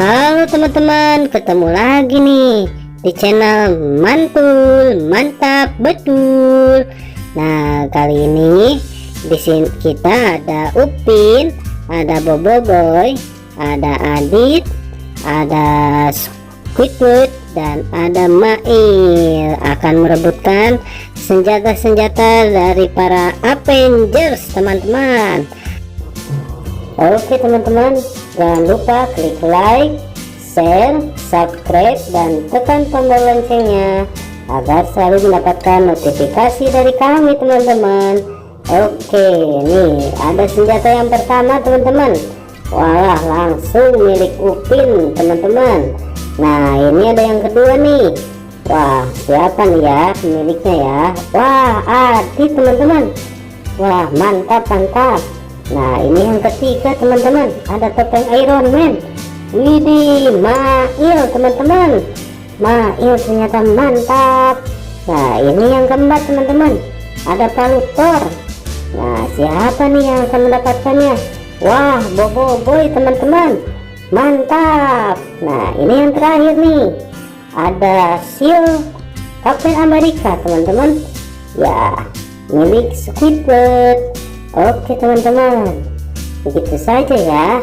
Halo teman-teman, ketemu lagi nih di channel Mantul Mantap Betul. Nah, kali ini di sini kita ada Upin, ada Boboiboy, ada Adit, ada Squidward, dan ada Mail akan merebutkan senjata-senjata dari para Avengers, teman-teman. Oke teman-teman, jangan lupa klik like, share, subscribe, dan tekan tombol loncengnya agar selalu mendapatkan notifikasi dari kami, teman-teman. Oke, nih ada senjata yang pertama, teman-teman. Wah, langsung milik Upin, teman-teman. Nah, ini ada yang kedua nih. Wah, siapa nih ya pemiliknya ya? Wah, Adit, teman-teman. Wah, mantap. Nah, ini yang ketiga, teman-teman. Ada topeng Iron Man. Widih, Mail, teman-teman. Mail ternyata mantap. Nah, ini yang keempat, teman-teman. Ada palu Thor. Nah, siapa nih yang akan mendapatkannya? Wah, Boboiboy, teman-teman. Mantap. Nah, ini yang terakhir nih. Ada shield Captain America, teman-teman. Ya, milik Squidward. Oke teman-teman, begitu saja ya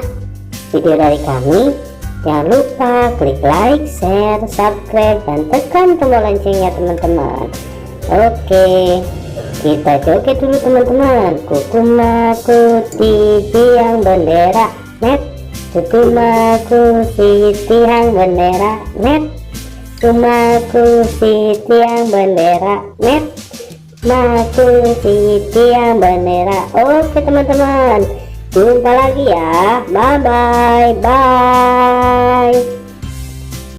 video dari kami. Jangan lupa klik like, share, subscribe, dan tekan tombol loncengnya, teman-teman. Oke, kita joget dulu, teman-teman. Kukumaku di tiang bendera net, kukumaku di tiang bendera net, kukumaku di tiang bendera net, maku di tiang bendera. Oke teman-teman, jumpa lagi ya. Bye bye.